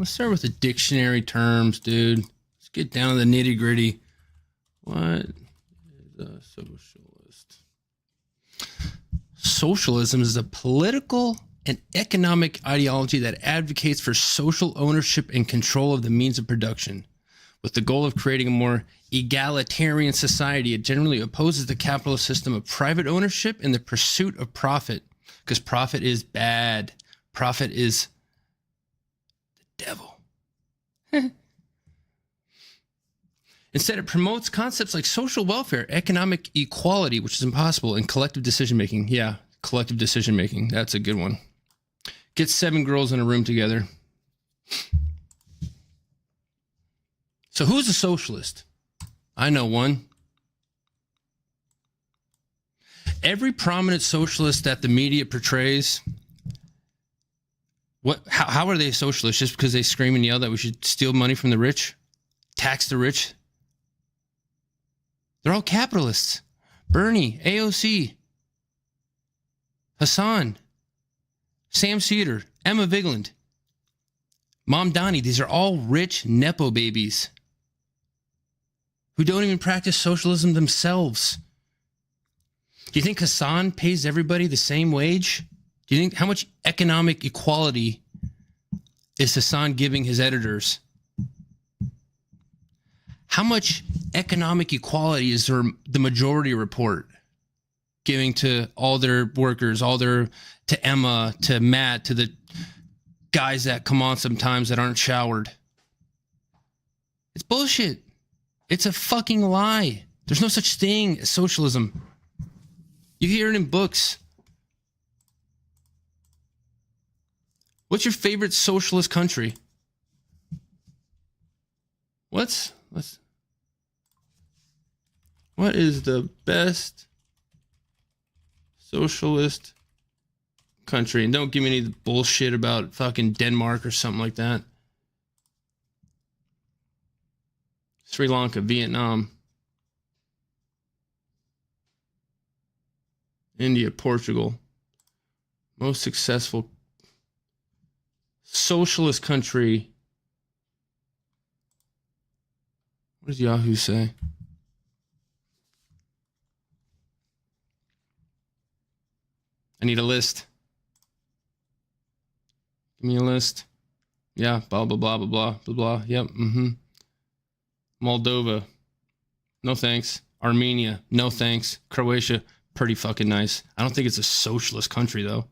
Let's start with the dictionary terms, dude. Let's get down to the nitty gritty. What is a socialist? Socialism is a political and economic ideology that advocates for social ownership and control of the means of production. With the goal of creating a more egalitarian society, it generally opposes the capitalist system of private ownership in the pursuit of profit, because profit is bad. Profit is the devil. Instead, it promotes concepts like social welfare, economic equality, which is impossible, and collective decision-making. Yeah, collective decision-making. That's a good one. Get 7 girls in a room together. So who's a socialist? I know one. Every prominent socialist that the media portrays, how are they socialists? Just because they scream and yell that we should steal money from the rich? Tax the rich? They're all capitalists. Bernie, AOC, Hassan, Sam Cedar, Emma Vigland, Mom Donnie. These are all rich Nepo babies who don't even practice socialism themselves. Do you think Hassan pays everybody the same wage? Do you think how much economic equality is Hassan giving his editors? How much economic equality is the majority report giving to all their workers, to Emma, to Matt, to the guys that come on sometimes that aren't showered? It's bullshit. It's a fucking lie. There's no such thing as socialism. You hear it in books. What's your favorite socialist country? What is the best socialist country? And don't give me any bullshit about fucking Denmark or something like that. Sri Lanka, Vietnam, India, Portugal. Most successful socialist country. What does Yahoo say? I need a list. Give me a list. Yeah, blah, blah, blah, blah, blah, blah, blah. Yep, Moldova. No thanks. Armenia. No thanks. Croatia. Pretty fucking nice. I don't think it's a socialist country, though.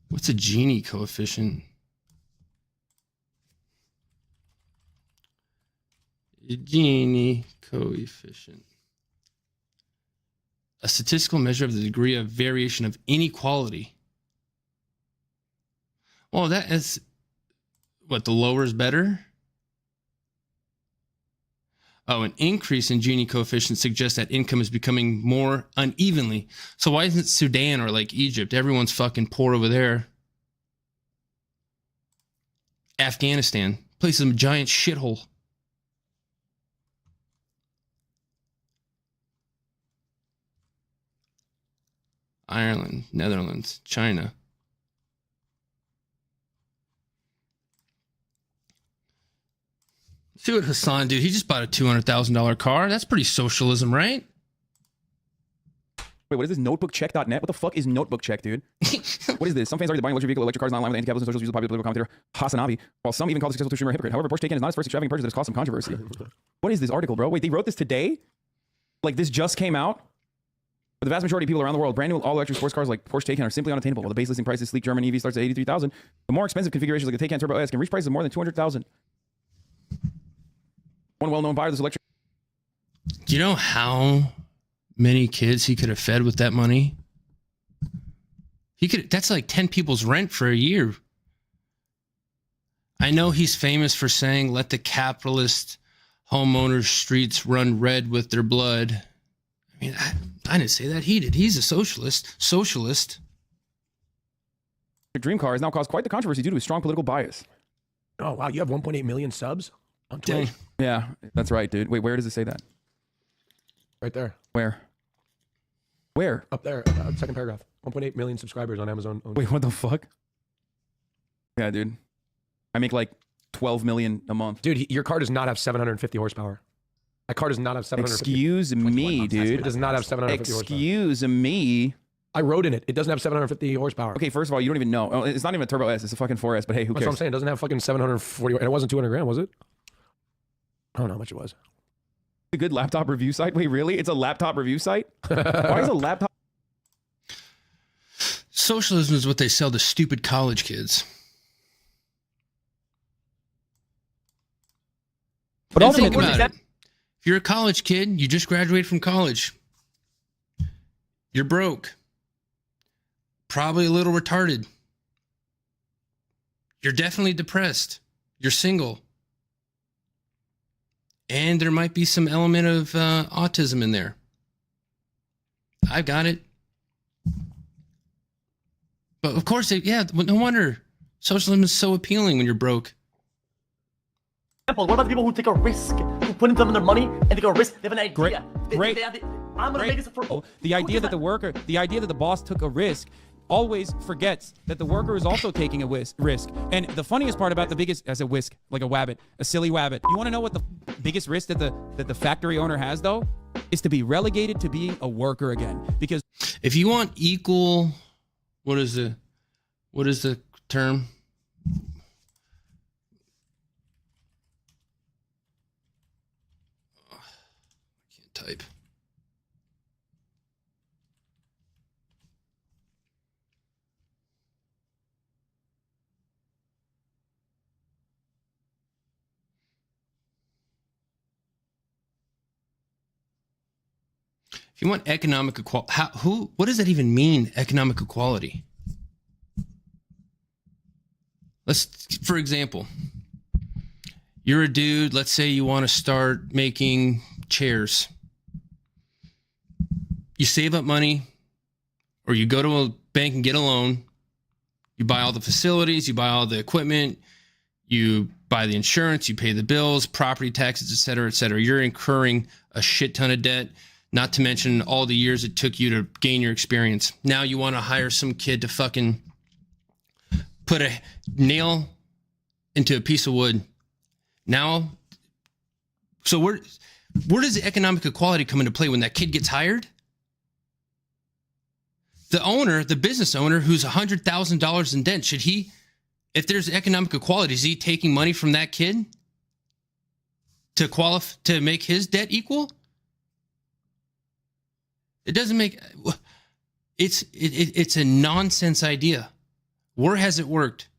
What's a Gini coefficient? Gini coefficient. A statistical measure of the degree of variation of inequality. Well, that is what, the lower is better? Oh, an increase in Gini coefficient suggests that income is becoming more unevenly. So why isn't Sudan or like Egypt? Everyone's fucking poor over there. Afghanistan, place is a giant shithole. Ireland, Netherlands, China. See what Hassan, dude, he just bought a $200,000 car. That's pretty socialism, right? Wait, what is this? Notebookcheck.net? What the fuck is Notebookcheck, dude? What is this? Some fans argue that buying a luxury vehicle, electric cars, not in line with anti-capitalist and socialist, use the popular political commentator Hassanavi, while some even call the successful Tushima a hypocrite. However, Porsche Taycan is not his first extravagant purchase that has caused some controversy. What is this article, bro? Wait, they wrote this today? Like, this just came out? For the vast majority of people around the world, brand new all-electric sports cars like Porsche Taycan are simply unattainable. While the base listing price is sleek German EV starts at $83,000, the more expensive configurations like the Taycan Turbo S can reach prices of more than $200,000. One well-known buyer of this electric... Do you know how many kids he could have fed with that money? That's like 10 people's rent for a year. I know he's famous for saying, let the capitalist homeowners' streets run red with their blood. I mean, I didn't say that. He did. He's a socialist. dream car has now caused quite the controversy due to a strong political bias. Oh, wow. You have 1.8 million subs on Twitch? Yeah, that's right, dude. Wait, where does it say that? Right there. Where? Where? Up there, second paragraph. 1.8 million subscribers on Amazon. Wait, what the fuck? Yeah, dude. I make like 12 million a month. Dude, your car does not have 750 horsepower. That car does not have 750. Excuse me, dude. It does not have 750 horsepower. Excuse me. I rode in it. It doesn't have 750 horsepower. Okay, first of all, you don't even know. Oh, it's not even a Turbo S. It's a fucking 4S, but hey, who That's cares? what I'm saying. It doesn't have fucking 740. And it wasn't 200 grand, was it? I don't know how much it was. A good laptop review site? Wait, really? It's a laptop review site? Why is a laptop? Socialism is what they sell to stupid college kids. But And also, think about it. If you're a college kid, you just graduated from college. You're broke. Probably a little retarded. You're definitely depressed. You're single. And there might be some element of autism in there. I've got it. But of course, no wonder socialism is so appealing when you're broke. what about the people who take a risk, who put in some of their money and take a risk? They have an idea. Great. I'm gonna make this for. The idea that the boss took a risk always forgets that the worker is also taking a risk. And the funniest part about as a whisk, like a wabbit, a silly wabbit. You want to know what the biggest risk that the factory owner has though? Is to be relegated to being a worker again. Because if you want equal, what is the term? I can't type. If you want economic equality, what does that even mean, economic equality? For example, you're a dude, let's say you want to start making chairs. You save up money, or you go to a bank and get a loan. You buy all the facilities, you buy all the equipment, you buy the insurance, you pay the bills, property taxes, et cetera, et cetera. You're incurring a shit ton of debt. Not to mention all the years it took you to gain your experience. Now you want to hire some kid to fucking put a nail into a piece of wood. Now, so where does the economic equality come into play when that kid gets hired? The business owner who's $100,000 in debt, should he, if there's economic equality, is he taking money from that kid to make his debt equal? It doesn't make it's a nonsense idea. Where has it worked?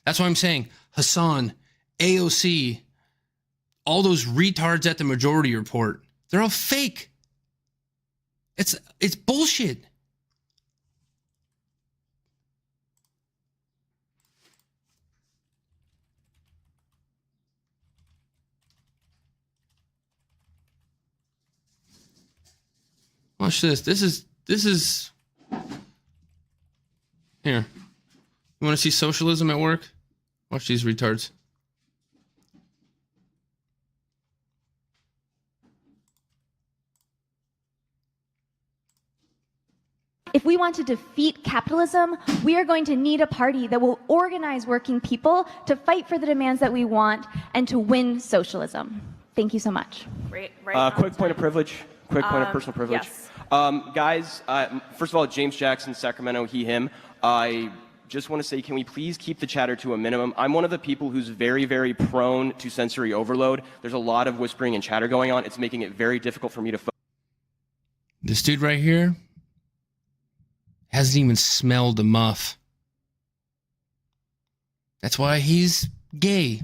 That's why I'm saying Hassan, AOC, all those retards at the Majority Report, they're all fake. It's bullshit. Watch this. This is here. You want to see socialism at work? Watch these retards. If we want to defeat capitalism, we are going to need a party that will organize working people to fight for the demands that we want and to win socialism. Thank you so much. Quick point of privilege. Quick point of personal privilege. Yes. Guys, first of all, James Jackson, Sacramento, he, him. I just want to say, can we please keep the chatter to a minimum? I'm one of the people who's very, very prone to sensory overload. There's a lot of whispering and chatter going on. It's making it very difficult for me to focus. This dude right here hasn't even smelled a muff. That's why he's gay.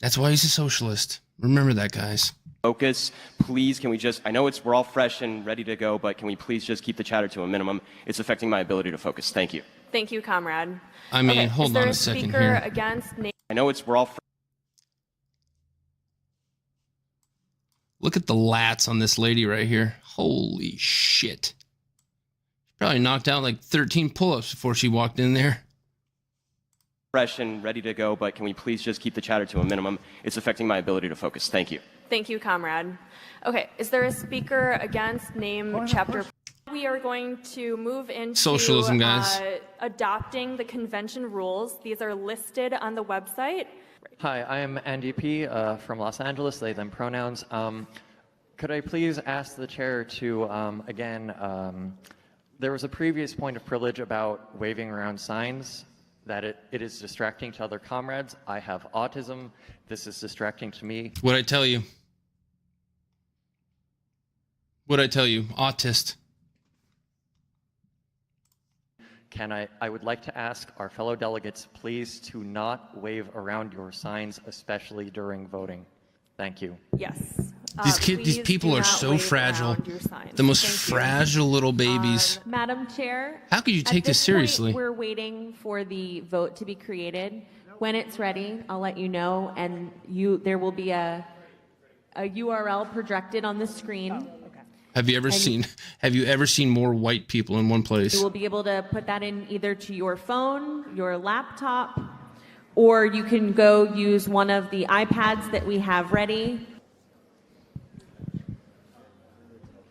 That's why he's a socialist. Remember that, guys. Focus, please. Can we just, I know we're all fresh and ready to go, but can we please just keep the chatter to a minimum? It's affecting my ability to focus. Thank you. Thank you, comrade. I mean, Okay, hold on a second speaker here. Against I know we're all Look at the lats on this lady right here. Holy shit. She probably knocked out like 13 pull-ups before she walked in there. fresh and ready to go, but can we please just keep the chatter to a minimum? It's affecting my ability to focus. Thank you. Thank you, comrade. Okay, is there a speaker against name chapter? We are going to move into Socialism, guys. Adopting the convention rules. These are listed on the website. Hi, I am Andy P. From Los Angeles, they, them pronouns. Could I please ask the chair to, there was a previous point of privilege about waving around signs, that it is distracting to other comrades. I have autism. This is distracting to me. What'd I tell you? What'd I tell you? Autist. I would like to ask our fellow delegates, please, to not wave around your signs, especially during voting. Thank you. Yes. These people are so fragile. The most fragile little babies. Madam Chair. How could you take this seriously? We're waiting for the vote to be created. When it's ready, I'll let you know, and there will be a URL projected on the screen. Have you ever seen more white people in one place? You will be able to put that in either to your phone, your laptop, or you can go use one of the iPads that we have ready.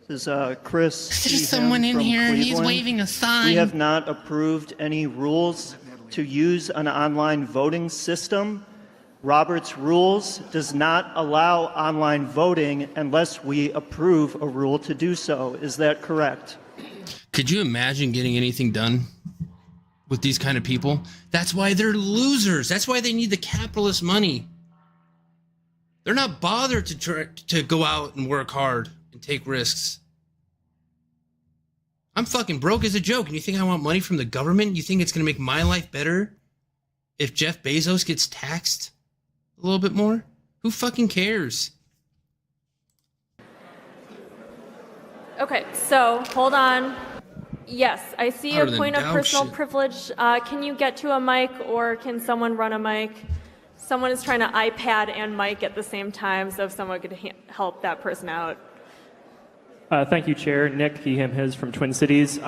This is Chris. There's someone in here. Cleveland. He's waving a sign. We have not approved any rules to use an online voting system. Robert's Rules does not allow online voting unless we approve a rule to do so. Is that correct? Could you imagine getting anything done with these kind of people? That's why they're losers. That's why they need the capitalist money. They're not bothered to go out and work hard and take risks. I'm fucking broke as a joke, and you think I want money from the government? You think it's going to make my life better if Jeff Bezos gets taxed a little bit more? Who fucking cares? Okay, so hold on. Yes, I see a point of personal privilege. Can you get to a mic, or can someone run a mic? Someone is trying to iPad and mic at the same time, so if someone could help that person out. Thank you, Chair. Nick, he, him, his from Twin Cities.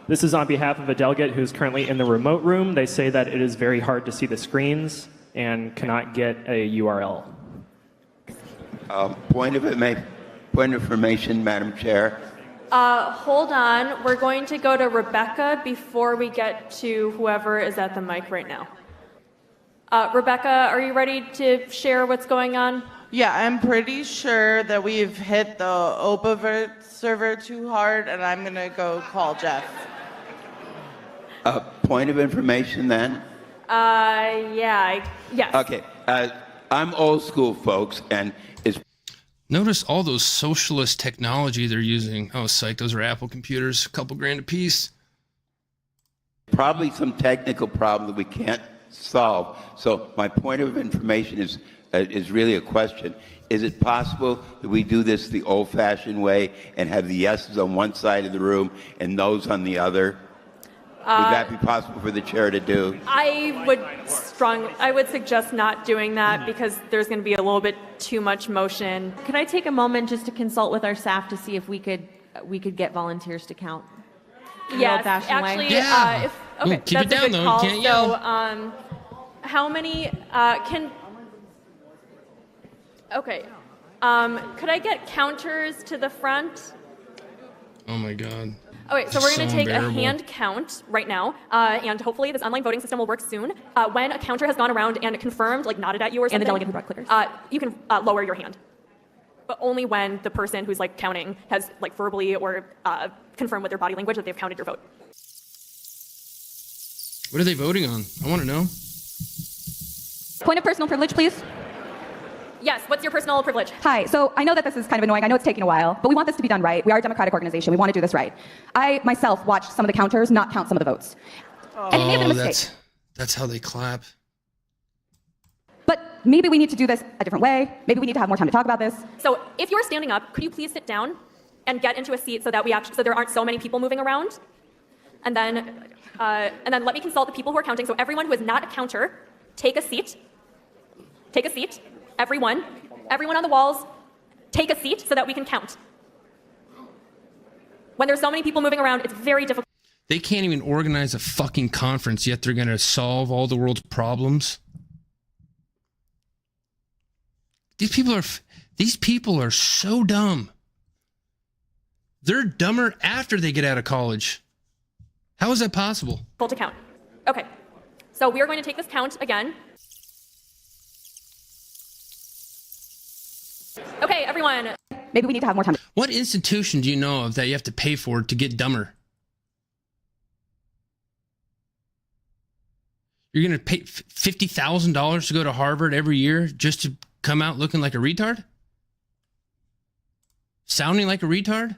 This is on behalf of a delegate who's currently in the remote room. They say that it is very hard to see the screens and cannot get a URL. Point of information, Madam Chair. Hold on. We're going to go to Rebecca before we get to whoever is at the mic right now. Rebecca, are you ready to share what's going on? Yeah, I'm pretty sure that we've hit the Opavert server too hard, and I'm going to go call Jeff. Point of information then? Yes. Okay. I'm old school, folks, and it's... Notice all those socialist technology they're using. Oh, psych, those are Apple computers, a couple grand a piece. Probably some technical problem that we can't solve. So my point of information is really a question. Is it possible that we do this the old-fashioned way and have the yeses on one side of the room and noes on the other? Would that be possible for the chair to do? I would suggest not doing that because there's going to be a little bit too much motion. Could I take a moment just to consult with our staff to see if we could get volunteers to count? Yes, actually, yeah. Okay, keep that's it down, a good though. call. You can't yell. So, how many Okay. Could I get counters to the front? Oh my God. Okay, so we're going to take unbearable. a hand count right now, and hopefully this online voting system will work soon. When a counter has gone around and confirmed, like nodded at you or something, And the delegate who brought clickers. you can lower your hand. But only when the person who's like counting has like verbally or confirmed with their body language that they've counted your vote. What are they voting on? I want to know. Point of personal privilege, please. Yes, what's your personal privilege? Hi, so I know that this is kind of annoying. I know it's taking a while, but we want this to be done right. We are a democratic organization. We want to do this right. I myself watched some of the counters not count some of the votes. And it may have been a mistake. That's how they clap. But maybe we need to do this a different way. Maybe we need to have more time to talk about this. So if you're standing up, could you please sit down and get into a seat so that so there aren't so many people moving around? And then let me consult the people who are counting. So everyone who is not a counter, take a seat. Take a seat. Everyone on the walls, take a seat so that we can count. When there's so many people moving around, it's very difficult. They can't even organize a fucking conference, yet they're going to solve all the world's problems. These people These people are so dumb. They're dumber after they get out of college. How is that possible? To count. Okay. So we are going to take this count again. Okay, everyone. Maybe we need to have more time. What institution do you know of that you have to pay for to get dumber? You're going to pay $50,000 to go to Harvard every year just to come out looking like a retard? Sounding like a retard?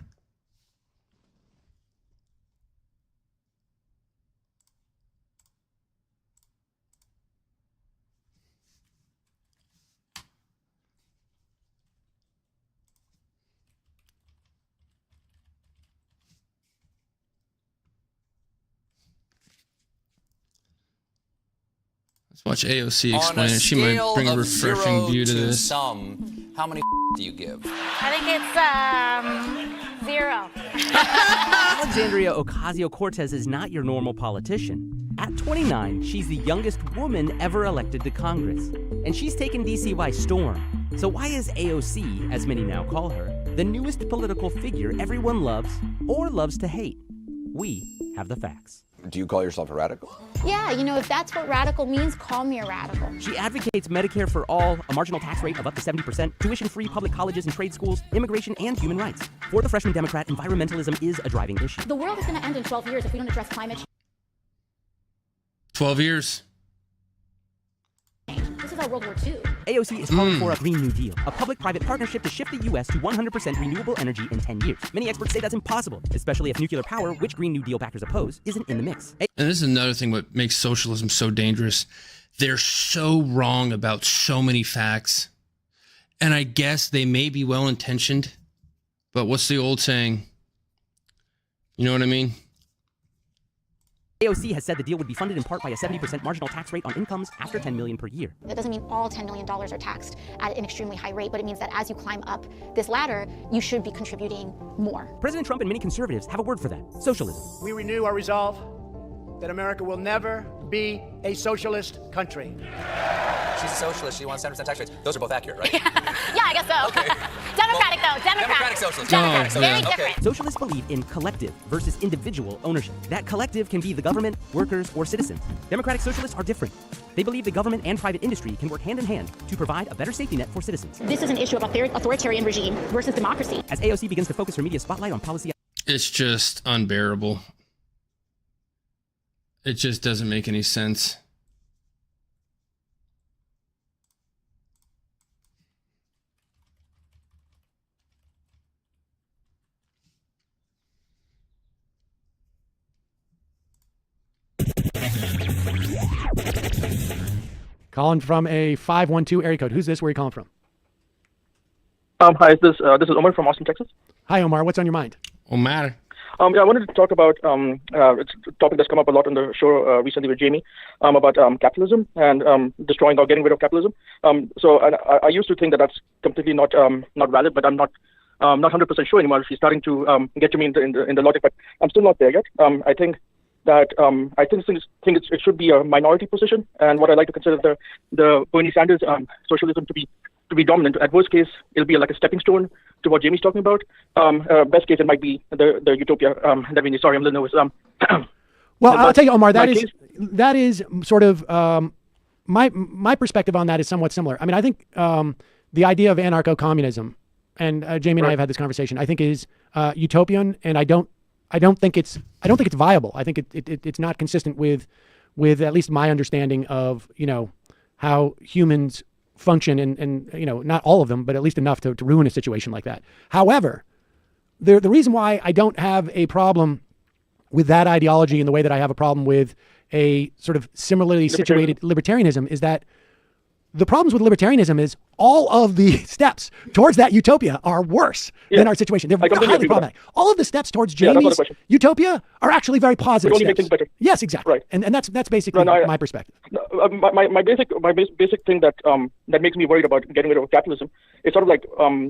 Let's watch AOC explain it. She might bring a refreshing view to this. How many do you give? I think it's 0. Alexandria Ocasio-Cortez is not your normal politician. At 29, she's the youngest woman ever elected to Congress. And she's taken DC by storm. So why is AOC, as many now call her, the newest political figure everyone loves or loves to hate? We have the facts. Do you call yourself a radical? Yeah, you know, if that's what radical means, call me a radical. She advocates Medicare for all, a marginal tax rate of up to 70%, tuition-free public colleges and trade schools, immigration, and human rights. For the freshman Democrat, environmentalism is a driving issue. The world is going to end in 12 years if we don't address climate change. 12 years. This is our World War II. AOC is calling for a Green New Deal, a public-private partnership to shift the U.S. to 100% renewable energy in 10 years. Many experts say that's impossible, especially if nuclear power, which Green New Deal backers oppose, isn't in the mix. And this is another thing what makes socialism so dangerous. They're so wrong about so many facts. And I guess they may be well-intentioned, but what's the old saying? You know what I mean? AOC has said the deal would be funded in part by a 70% marginal tax rate on incomes after $10 million per year. That doesn't mean all $10 million are taxed at an extremely high rate, but it means that as you climb up this ladder, you should be contributing more. President Trump and many conservatives have a word for that: socialism. We renew our resolve that America will never be a socialist country. She's a socialist. She wants 70% tax rates. Those are both accurate, right? Yeah, I guess so. Okay. Democratic, though. Democratic socialist. Democratic. Oh, Very yeah. different. Okay. Socialists believe in collective versus individual ownership. That collective can be the government, workers, or citizens. Democratic socialists are different. They believe the government and private industry can work hand in hand to provide a better safety net for citizens. This is an issue about authoritarian regime versus democracy. As AOC begins to focus her media spotlight on policy, It's just unbearable. It just doesn't make any sense. Calling from a 512 area code. Who's this? Where are you calling from? Hi, this is Omar from Austin, Texas. Hi, Omar. What's on your mind? Omar. I wanted to talk about it's a topic that's come up a lot on the show recently with Jamie about capitalism and destroying or getting rid of capitalism. So I used to think that that's completely not valid, but I'm not 100% sure anymore. She's starting to get to me in the logic, but I'm still not there yet. I think that it should be a minority position, and what I like to consider the Bernie Sanders socialism to be dominant. At worst case, it'll be like a stepping stone to what Jamie's talking about. Best case, it might be the utopia that we need. Sorry, I'm a little nervous. Well, I'll tell you, Omar, that is sort of my perspective on that is somewhat similar. I mean, I think the idea of anarcho-communism, and Jamie and I have had this conversation, I think is utopian, and I don't think it's viable. I think it's not consistent with at least my understanding of, how humans function and not all of them, but at least enough to ruin a situation like that. However, the reason why I don't have a problem with that ideology in the way that I have a problem with a sort of similarly situated libertarianism is that the problems with libertarianism is all of the steps towards that utopia are worse than our situation. They're highly problematic. All of the steps towards Jamie's utopia are actually very positive steps. Things better. Yes, exactly. Right. And that's basically my perspective. My basic thing that makes me worried about getting rid of capitalism is sort of like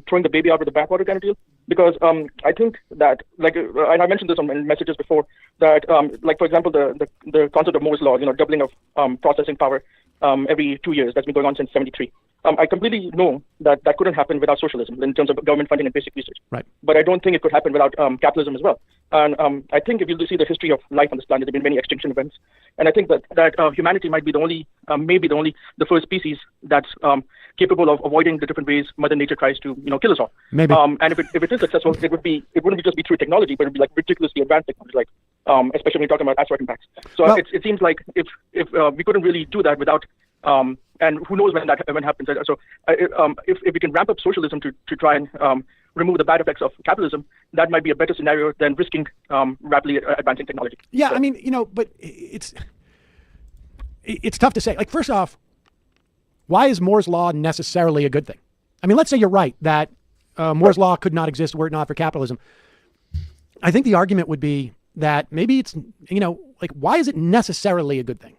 throwing the baby out with the bathwater kind of deal. Because I think that, and I mentioned this in messages before, that for example, the concept of Moore's law, doubling of processing power every 2 years, that's been going on since '73. I completely know that that couldn't happen without socialism in terms of government funding and basic research. Right. But I don't think it could happen without capitalism as well. And I think if you see the history of life on this planet, there have been many extinction events. And I think that humanity might be the only, the first species that's capable of avoiding the different ways Mother Nature tries to, kill us all. Maybe. And if it is successful, it wouldn't just be through technology, but it would be like ridiculously advanced technology, like especially when you're talking about asteroid impacts. So Well- it seems like if we couldn't really do that without, and who knows when that event happens. So if we can ramp up socialism to try and remove the bad effects of capitalism, that might be a better scenario than risking rapidly advancing technology. Yeah, I mean, but it's tough to say. Like, first off, why is Moore's law necessarily a good thing? I mean, let's say you're right that Moore's law could not exist were it not for capitalism. I think the argument would be that maybe it's, like, why is it necessarily a good thing?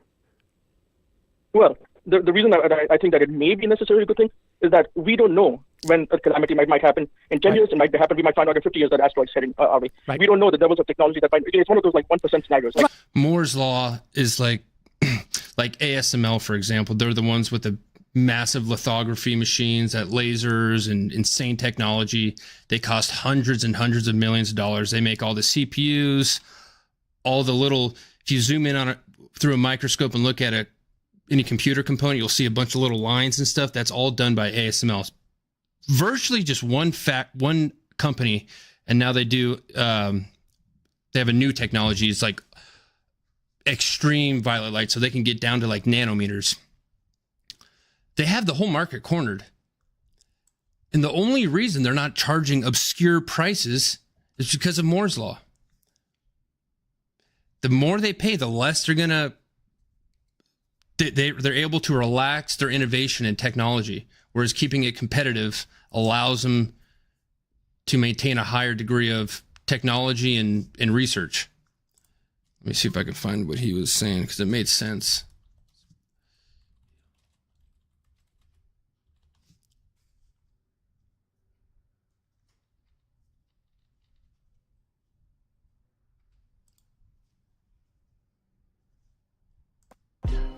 Well, the reason that I think that it may be necessarily a good thing is that we don't know when a calamity might happen. In 10 years, it might happen. We might find out in 50 years that asteroids heading our way. Right. We don't know the levels of technology that might. It's one of those like 1% scenarios. Like, Moore's law is like ASML, for example. They're the ones with the massive lithography machines, that lasers and insane technology. They cost hundreds and hundreds of millions of dollars. They make all the CPUs, all the little. If you zoom in on it through a microscope and look at any computer component, you'll see a bunch of little lines and stuff. That's all done by ASML. Virtually just one company, and now they do. They have a new technology. It's like extreme violet light, so they can get down to like nanometers. They have the whole market cornered, and the only reason they're not charging obscure prices is because of Moore's law. The more they pay, the less they're gonna. They're able to relax their innovation and technology, whereas keeping it competitive allows them to maintain a higher degree of technology and research. Let me see if I can find what he was saying, because it made sense.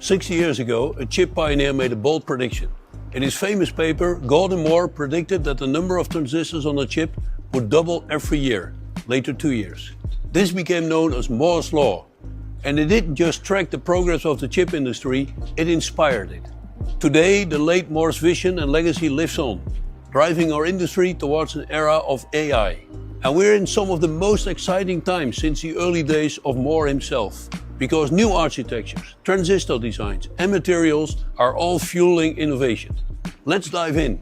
"60 years ago, a chip pioneer made a bold prediction. In his famous paper, Gordon Moore predicted that the number of transistors on a chip would double every year, later 2 years. This became known as Moore's Law, and it didn't just track the progress of the chip industry, it inspired it. Today, the late Moore's vision and legacy lives on, driving our industry towards an era of AI. And we're in some of the most exciting times since the early days of Moore himself, because new architectures, transistor designs, and materials are all fueling innovation. Let's dive in.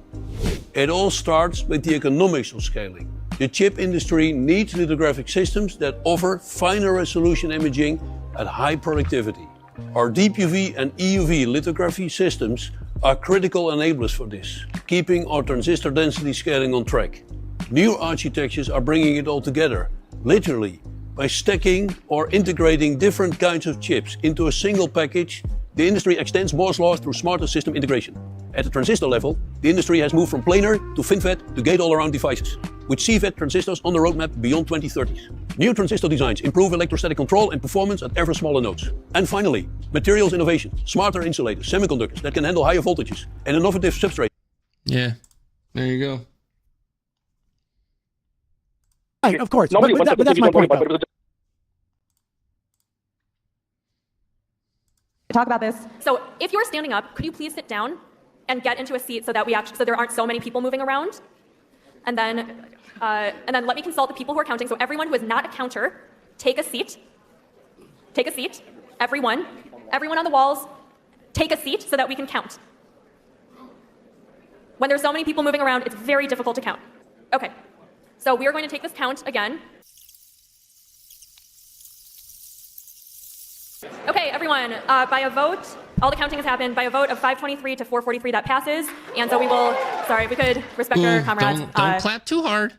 It all starts with the economics of scaling. The chip industry needs lithographic systems that offer finer resolution imaging at high productivity. Our Deep UV and EUV lithography systems are critical enablers for this, keeping our transistor density scaling on track. New architectures are bringing it all together, literally. By stacking or integrating different kinds of chips into a single package, the industry extends Moore's law through smarter system integration. At the transistor level, the industry has moved from planar to FinFET to gate-all-around devices, with CFET transistors on the roadmap beyond 2030s. New transistor designs improve electrostatic control and performance at ever smaller nodes. And finally, materials innovation, smarter insulators, semiconductors that can handle higher voltages, and innovative substrates. Yeah, there you go. Right, of course. Normally, But that's my point, though. Talk about this. So if you're standing up, could you please sit down and get into a seat so that so there aren't so many people moving around? And then let me consult the people who are counting. So everyone who is not a counter, take a seat. Take a seat. Everyone on the walls, take a seat so that we can count. When there's so many people moving around, it's very difficult to count. Okay. So we are going to take this count again. Okay, everyone, by a vote, all the counting has happened. By a vote of 523 to 443, that passes. And so we will, sorry, we could respect our comrades. Don't clap too hard.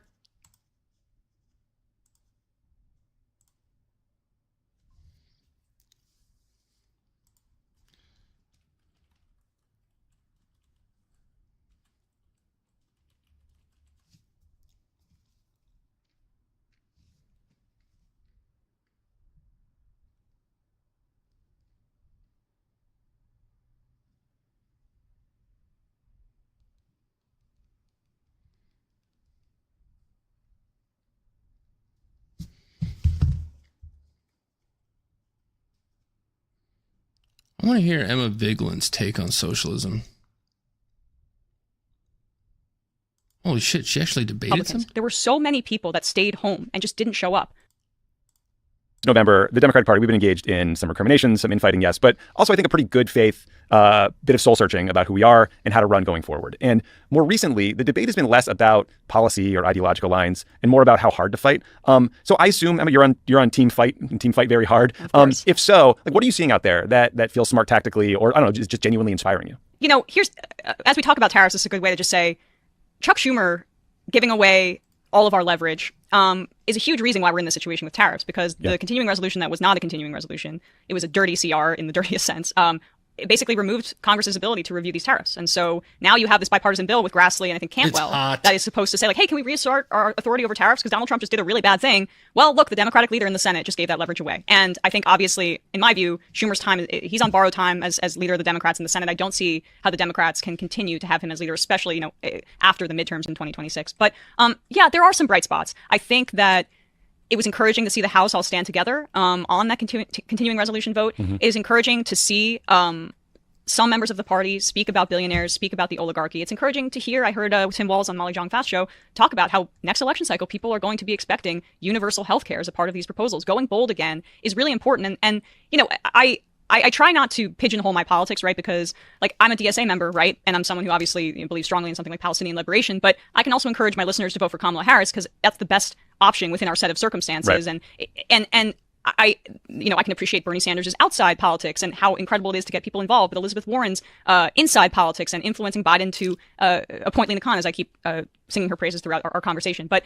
I want to hear Emma Vigeland's take on socialism. Holy shit, she actually debated some? There were so many people that stayed home and just didn't show up. November, the Democratic Party, we've been engaged in some recriminations, some infighting, yes, but also I think a pretty good faith bit of soul searching about who we are and how to run going forward. And more recently, the debate has been less about policy or ideological lines and more about how hard to fight. So I assume, Emma, you're on Team Fight and Team Fight very hard. If so, like, what are you seeing out there that feels smart tactically, or I don't know, just genuinely inspiring you? You know, here's as we talk about tariffs, this is a good way to just say Chuck Schumer giving away all of our leverage is a huge reason why we're in this situation with tariffs, because the continuing resolution that was not a continuing resolution, it was a dirty CR in the dirtiest sense, it basically removed Congress's ability to review these tariffs. And so now you have this bipartisan bill with Grassley and I think Cantwell that is supposed to say, like, hey, can we reassert our authority over tariffs because Donald Trump just did a really bad thing? Well, look, the Democratic leader in the Senate just gave that leverage away. And I think, obviously, in my view, Schumer's time, he's on borrowed time as leader of the Democrats in the Senate. I don't see how the Democrats can continue to have him as leader, especially, after the midterms in 2026. But yeah, there are some bright spots. I think that it was encouraging to see the House all stand together on that continuing resolution vote. Mm-hmm. It is encouraging to see some members of the party speak about billionaires, speak about the oligarchy. It's encouraging to hear, I heard Tim Walz on Molly Jong Fast Show talk about how next election cycle people are going to be expecting universal health care as a part of these proposals. Going bold again is really important. And I try not to pigeonhole my politics, right? Because like I'm a DSA member, right? And I'm someone who obviously believes strongly in something like Palestinian liberation, but I can also encourage my listeners to vote for Kamala Harris because that's the best option within our set of circumstances. Right. And I can appreciate Bernie Sanders' outside politics and how incredible it is to get people involved, but Elizabeth Warren's inside politics and influencing Biden to appoint Lena Khan, as I keep singing her praises throughout our conversation. But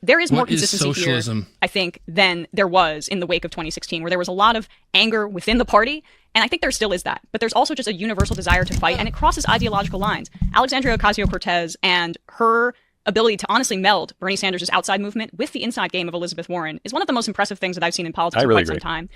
there is more consistency here, I think, than there was in the wake of 2016, where there was a lot of anger within the party. And I think there still is that. But there's also just a universal desire to fight, and it crosses ideological lines. Alexandria Ocasio-Cortez and her ability to honestly meld Bernie Sanders' outside movement with the inside game of Elizabeth Warren is one of the most impressive things that I've seen in politics in quite some time.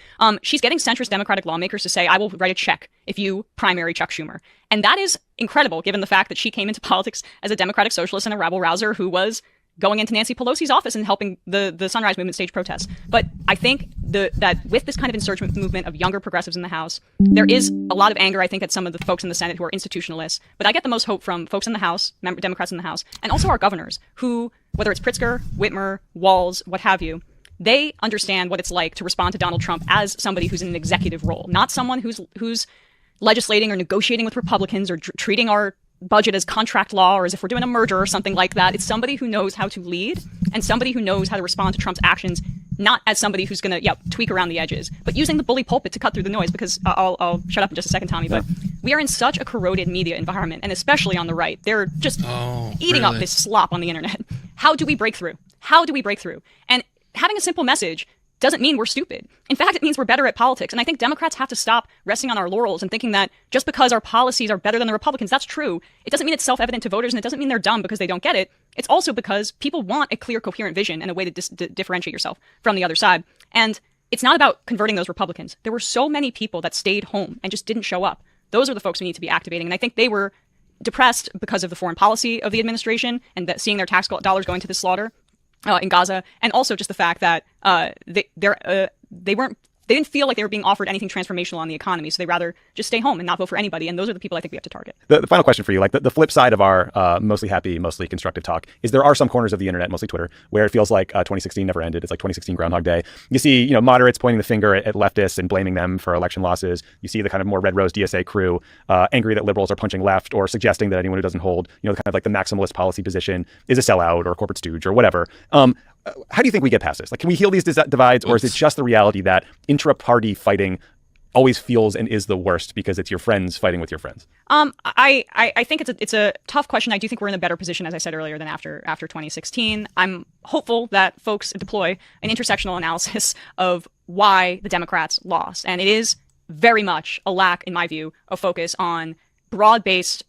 She's getting centrist Democratic lawmakers to say, I will write a check if you primary Chuck Schumer. And that is incredible, given the fact that she came into politics as a Democratic socialist and a rabble-rouser who was going into Nancy Pelosi's office and helping the Sunrise Movement stage protests. But I think that with this kind of insurgent movement of younger progressives in the House, there is a lot of anger, I think, at some of the folks in the Senate who are institutionalists. But I get the most hope from folks in the House, Democrats in the House, and also our governors, who, whether it's Pritzker, Whitmer, Walz, what have you, they understand what it's like to respond to Donald Trump as somebody who's in an executive role, not someone who's legislating or negotiating with Republicans or treating our budget as contract law or as if we're doing a merger or something like that. It's somebody who knows how to lead and somebody who knows how to respond to Trump's actions, not as somebody who's going to tweak around the edges, but using the bully pulpit to cut through the noise. Because I'll shut up in just a second, Tommy, but we are in such a corroded media environment, and especially on the right. They're just eating up this slop on the internet. How do we break through? How do we break through? And having a simple message doesn't mean we're stupid. In fact, it means we're better at politics. And I think Democrats have to stop resting on our laurels and thinking that just because our policies are better than the Republicans, that's true. It doesn't mean it's self-evident to voters, and it doesn't mean they're dumb because they don't get it. It's also because people want a clear, coherent vision and a way to differentiate yourself from the other side. And it's not about converting those Republicans. There were so many people that stayed home and just didn't show up. Those are the folks we need to be activating. And I think they were depressed because of the foreign policy of the administration and that seeing their tax dollars going to the slaughter in Gaza, and also just the fact that they didn't feel like they were being offered anything transformational on the economy, so they rather just stay home and not vote for anybody. And those are the people I think we have to target. The final question for you, like the flip side of our mostly happy, mostly constructive talk, is there are some corners of the internet, mostly Twitter, where it feels like 2016 never ended. It's like 2016 Groundhog Day. You see, moderates pointing the finger at leftists and blaming them for election losses. You see the kind of more red rose DSA crew angry that liberals are punching left or suggesting that anyone who doesn't hold, kind of like the maximalist policy position is a sellout or a corporate stooge or whatever. How do you think we get past this? Like, can we heal these divides, or is it just the reality that intra-party fighting always feels and is the worst because it's your friends fighting with your friends? I think it's a tough question. I do think we're in a better position, as I said earlier, than after 2016. I'm hopeful that folks deploy an intersectional analysis of why the Democrats lost, and it is very much a lack, in my view, of focus on broad-based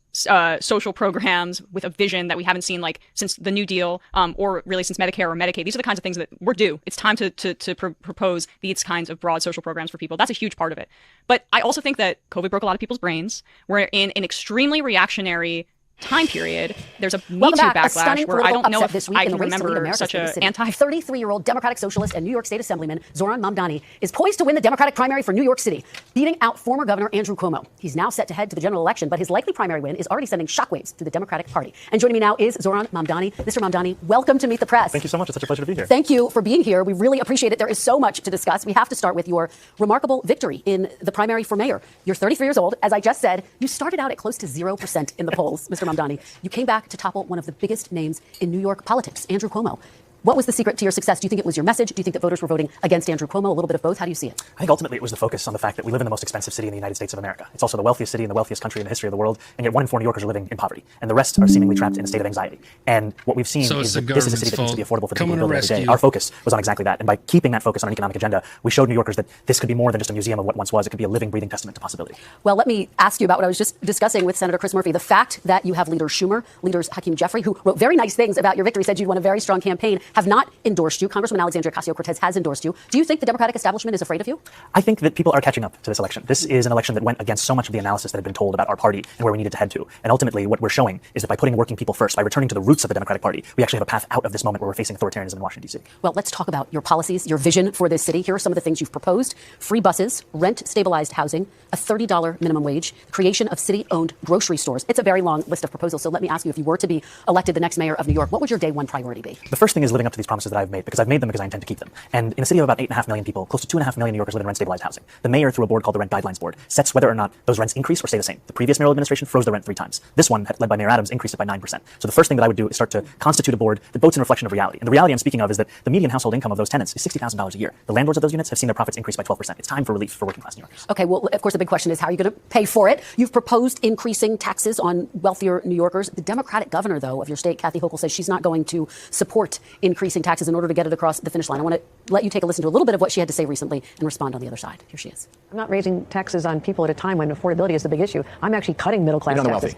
social programs with a vision that we haven't seen since the New Deal, or really since Medicare or Medicaid. These are the kinds of things that we're due. It's time to propose these kinds of broad social programs for people. That's a huge part of it. But I also think that COVID broke a lot of people's brains. We're in an extremely reactionary time period, there's a Me Welcome Too back. A stunning backlash where I political don't know upset if this week I in can the race to lead remember America's such biggest a city. anti. 33-year-old Democratic socialist and New York State Assemblyman Zoran Mamdani is poised to win the Democratic primary for New York City, beating out former Governor Andrew Cuomo. He's now set to head to the general election, but his likely primary win is already sending shockwaves through the Democratic Party. And joining me now is Zoran Mamdani. Mr. Mamdani, welcome to Meet the Press. Thank you so much. It's such a pleasure to be here. Thank you for being here. We really appreciate it. There is so much to discuss. We have to start with your remarkable victory in the primary for mayor. You're 33 years old. As I just said, you started out at close to 0% in the polls, Mr. Mamdani. You came back to topple one of the biggest names in New York politics, Andrew Cuomo. What was the secret to your success? Do you think it was your message? Do you think that voters were voting against Andrew Cuomo? A little bit of both? How do you see it? I think ultimately it was the focus on the fact that we live in the most expensive city in the United States of America. It's also the wealthiest city and the wealthiest country in the history of the world, and yet 1 in 4 New Yorkers are living in poverty, and the rest are seemingly trapped in a state of anxiety. And what we've seen is that this is a city that needs to be affordable for the people who build it every day. Our focus was on exactly that, and by keeping that focus on an economic agenda, we showed New Yorkers that this could be more than just a museum of what once was. It could be a living, breathing testament to possibility. Well, let me ask you about what I was just discussing with Senator Chris Murphy. The fact that you have leaders Schumer, leaders Hakeem Jeffrey, who wrote very nice things about your victory, said you'd won a very strong campaign, have not endorsed you. Congresswoman Alexandria Ocasio-Cortez has endorsed you. Do you think the Democratic establishment is afraid of you? I think that people are catching up to this election. This is an election that went against so much of the analysis that had been told about our party and where we needed to head to. And ultimately, what we're showing is that by putting working people first, by returning to the roots of the Democratic Party, we actually have a path out of this moment where we're facing authoritarianism in Washington, D.C. Well, let's talk about your policies, your vision for this city. Here are some of the things you've proposed: free buses, rent-stabilized housing, a $30 minimum wage, creation of city-owned grocery stores. It's a very long list of proposals. So let me ask you, if you were to be elected the next mayor of New York, what would your day one priority be? The first thing is living up to these promises that I've made, because I've made them because I intend to keep them. And in a city of about 8.5 million people, close to 2.5 million New Yorkers live in rent-stabilized housing. The mayor, through a board called the Rent Guidelines Board, sets whether or not those rents increase or stay the same. The previous mayoral administration froze the rent 3 times. This one, led by Mayor Adams, increased it by 9%. So the first thing that I would do is start to constitute a board that votes in reflection of reality. And the reality I'm speaking of is that the median household income of those tenants is $60,000 a year. The landlords of those units have seen their profits increase by 12%. It's time for relief for working-class New Yorkers. Okay, well, of course, the big question is, how are you going to pay for it? You've proposed increasing taxes on wealthier New Yorkers. The Democratic governor, though, of your state, Kathy Hochul, says she's not going to support increasing taxes in order to get it across the finish line. I want to let you take a listen to a little bit of what she had to say recently and respond on the other side. Here she is. I'm not raising taxes on people at a time when affordability is the big issue. I'm actually cutting middle-class taxes.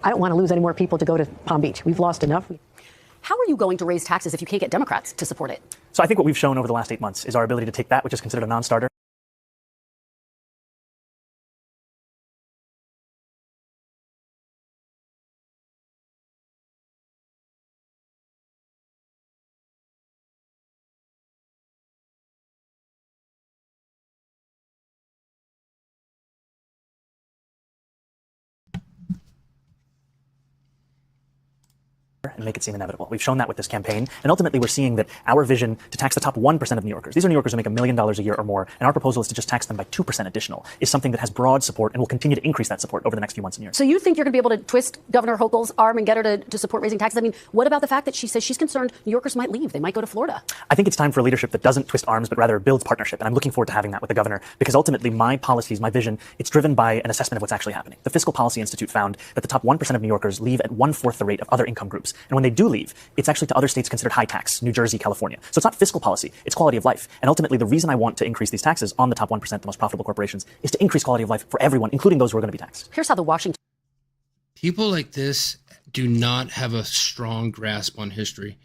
I don't want to lose any more people to go to Palm Beach. We've lost enough. How are you going to raise taxes if you can't get Democrats to support it? So I think what we've shown over the last 8 months is our ability to take that which is considered a non-starter. And make it seem inevitable. We've shown that with this campaign, and ultimately we're seeing that our vision to tax the top 1% of New Yorkers, these are New Yorkers who make $1 million a year or more, and our proposal is to just tax them by 2% additional, is something that has broad support and will continue to increase that support over the next few months and years. So you think you're going to be able to twist Governor Hochul's arm and get her to support raising taxes? I mean, what about the fact that she says she's concerned New Yorkers might leave? They might go to Florida. I think it's time for a leadership that doesn't twist arms, but rather builds partnership, and I'm looking forward to having that with the governor, because ultimately my policies, my vision, it's driven by an assessment of what's actually happening. The Fiscal Policy Institute found that the top 1% of New Yorkers leave at 1/4 the rate of other income groups, and when they do leave, it's actually to other states considered high tax, New Jersey, California. So it's not fiscal policy, it's quality of life. And ultimately, the reason I want to increase these taxes on the top 1%, the most profitable corporations, is to increase quality of life for everyone, including those who are going to be taxed. Here's how the Washington... People like this do not have a strong grasp on history.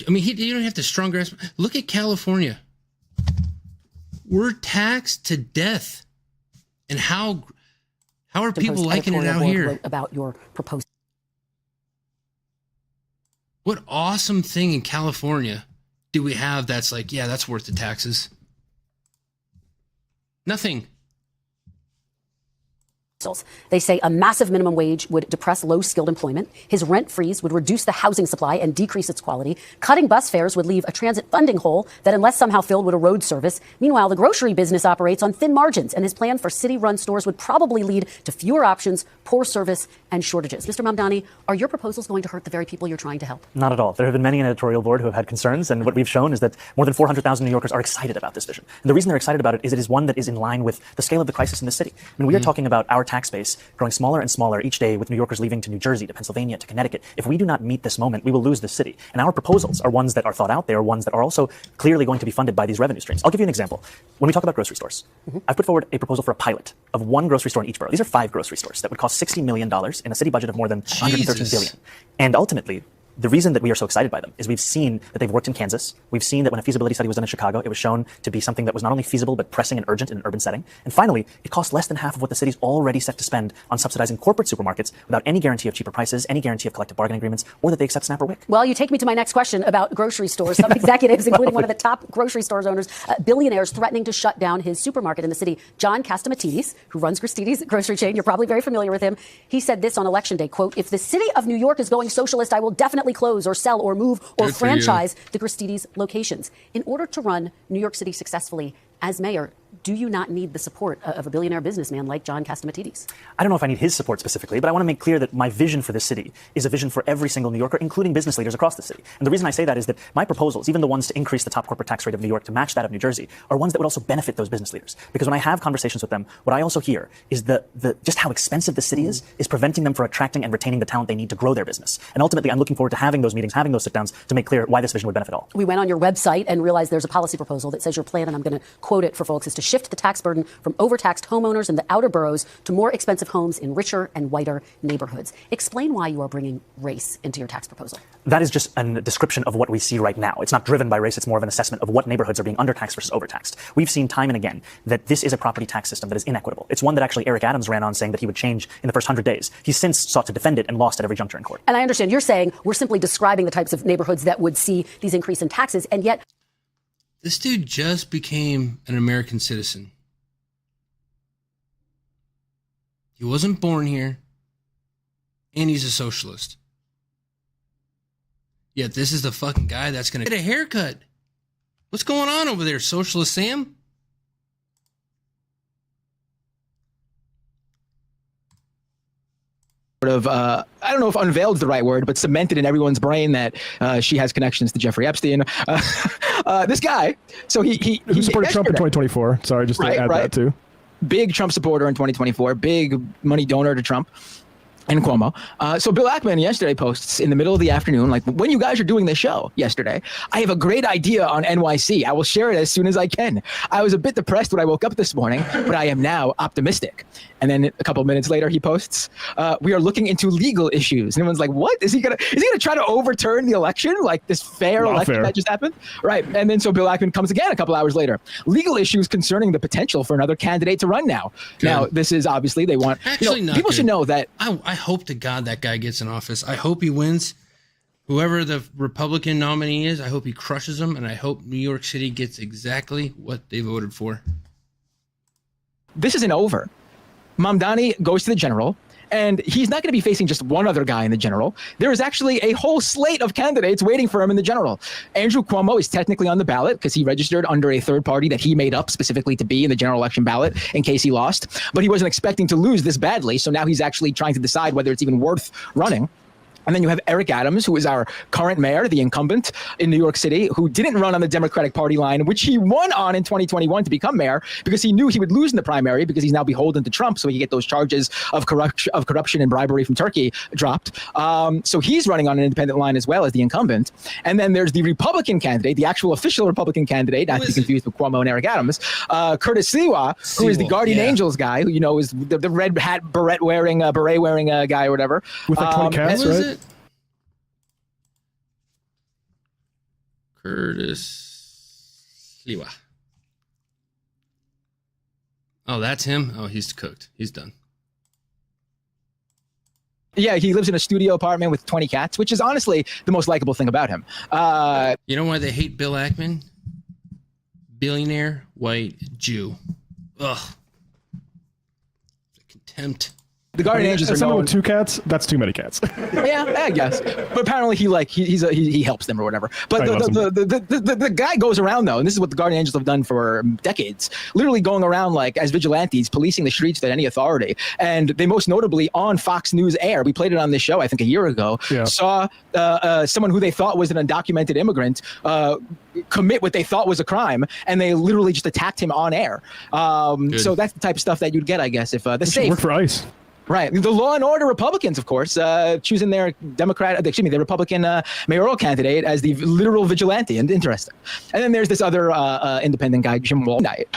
I mean, you don't have the strong grasp. Look at California. We're taxed to death. And how are people liking it out here? About your proposal. What awesome thing in California do we have that's like, yeah, that's worth the taxes? Nothing. They say a massive minimum wage would depress low-skilled employment. His rent freeze would reduce the housing supply and decrease its quality. Cutting bus fares would leave a transit funding hole that, unless somehow filled, would erode service. Meanwhile, the grocery business operates on thin margins, and his plan for city-run stores would probably lead to fewer options, poor service, and shortages. Mr. Mamdani, are your proposals going to hurt the very people you're trying to help? Not at all. There have been many an editorial board who have had concerns, and what we've shown is that more than 400,000 New Yorkers are excited about this vision. And the reason they're excited about it is one that is in line with the scale of the crisis in the city. I mean, we are talking about our tax base growing smaller and smaller each day, with New Yorkers leaving to New Jersey, to Pennsylvania, to Connecticut. If we do not meet this moment, we will lose this city. And our proposals are ones that are thought out. They are ones that are also clearly going to be funded by these revenue streams. I'll give you an example. When we talk about grocery stores, I've put forward a proposal for a pilot of one grocery store in each borough. These are 5 grocery stores that would cost $60 million in a city budget of more than $113 billion. And ultimately, the reason that we are so excited by them is we've seen that they've worked in Kansas. We've seen that when a feasibility study was done in Chicago, it was shown to be something that was not only feasible, but pressing and urgent in an urban setting. And finally, it costs less than half of what the city's already set to spend on subsidizing corporate supermarkets without any guarantee of cheaper prices, any guarantee of collective bargaining agreements, or that they accept SNAP or WIC. Well, you take me to my next question about grocery stores. Some executives, including one of the top grocery stores owners, billionaires, threatening to shut down his supermarket in the city. John Catsimatidis, who runs Christie's grocery chain, you're probably very familiar with him. He said this on Election Day, quote, "If the city of New York is going socialist, I will definitely close or sell or move or franchise the Christie's locations." In order to run New York City successfully as mayor, do you not need the support of a billionaire businessman like John Catsimatidis? I don't know if I need his support specifically, but I want to make clear that my vision for this city is a vision for every single New Yorker, including business leaders across the city. And the reason I say that is that my proposals, even the ones to increase the top corporate tax rate of New York to match that of New Jersey, are ones that would also benefit those business leaders. Because when I have conversations with them, what I also hear is the just how expensive the city is preventing them from attracting and retaining the talent they need to grow their business. And ultimately, I'm looking forward to having those meetings, having those sit-downs to make clear why this vision would benefit all. We went on your website and realized there's a policy proposal that says your plan, and I'm going to quote it for folks, is to shift the tax burden from overtaxed homeowners in the outer boroughs to more expensive homes in richer and whiter neighborhoods. Explain why you are bringing race into your tax proposal. That is just a description of what we see right now. It's not driven by race. It's more of an assessment of what neighborhoods are being undertaxed versus overtaxed. We've seen time and again that this is a property tax system that is inequitable. It's one that actually Eric Adams ran on saying that he would change in the first 100 days. He's since sought to defend it and lost at every juncture in court. And I understand you're saying we're simply describing the types of neighborhoods that would see these increase in taxes, and yet this dude just became an American citizen. He wasn't born here, and he's a socialist. Yet this is the fucking guy that's going to get a haircut. What's going on over there, Socialist Sam? Sort of, I don't know if unveiled is the right word, but cemented in everyone's brain that she has connections to Jeffrey Epstein. This guy, so he supported Trump in 2024. Sorry, just to add that too. Big Trump supporter in 2024, big money donor to Trump and Cuomo. So Bill Ackman yesterday posts in the middle of the afternoon, like, when you guys are doing this show yesterday, I have a great idea on NYC. I will share it as soon as I can. I was a bit depressed when I woke up this morning, but I am now optimistic. And then a couple of minutes later, he posts, we are looking into legal issues. And everyone's like, what? Is he gonna try to overturn the election? Like this fair election that just happened? Right. And then so Bill Ackman comes again a couple hours later. Legal issues concerning the potential for another candidate to run now. Good. Now, this is obviously they want, actually, not people good. Should know that. I hope to God that guy gets in office. I hope he wins. Whoever the Republican nominee is, I hope he crushes them. And I hope New York City gets exactly what they voted for. This isn't over. Mamdani goes to the general, and he's not going to be facing just one other guy in the general. There is actually a whole slate of candidates waiting for him in the general. Andrew Cuomo is technically on the ballot because he registered under a third party that he made up specifically to be in the general election ballot in case he lost. But he wasn't expecting to lose this badly, so now he's actually trying to decide whether it's even worth running. And then you have Eric Adams, who is our current mayor, the incumbent in New York City, who didn't run on the Democratic Party line, which he won on in 2021 to become mayor because he knew he would lose in the primary because he's now beholden to Trump, so he could get those charges of corruption and bribery from Turkey dropped. So he's running on an independent line as well as the incumbent. And then there's the Republican candidate, the actual official Republican candidate, not to be confused with Cuomo and Eric Adams, Curtis Sliwa, who is the Guardian Angels guy, who is the red hat beret wearing guy or whatever. With like 20 cats, right? Curtis Sliwa. Oh, that's him? Oh, he's cooked. He's done. Yeah, he lives in a studio apartment with 20 cats, which is honestly the most likable thing about him. You know why they hate Bill Ackman? Billionaire, white, Jew. Ugh. Contempt. The Guardian Angels are someone with 2 cats. That's too many cats. Yeah, I guess. But apparently he helps them or whatever. But the guy goes around though, and this is what the Guardian Angels have done for decades, literally going around like as vigilantes, policing the streets without any authority. And they most notably on Fox News Air, we played it on this show I think a year ago, saw someone who they thought was an undocumented immigrant commit what they thought was a crime, and they literally just attacked him on air. So that's the type of stuff that you'd get, I guess, if the safe work for ICE. Right. The law and order Republicans, of course, choosing their their Republican mayoral candidate as the literal vigilante. And interesting. And then there's this other independent guy, Jim Walnight.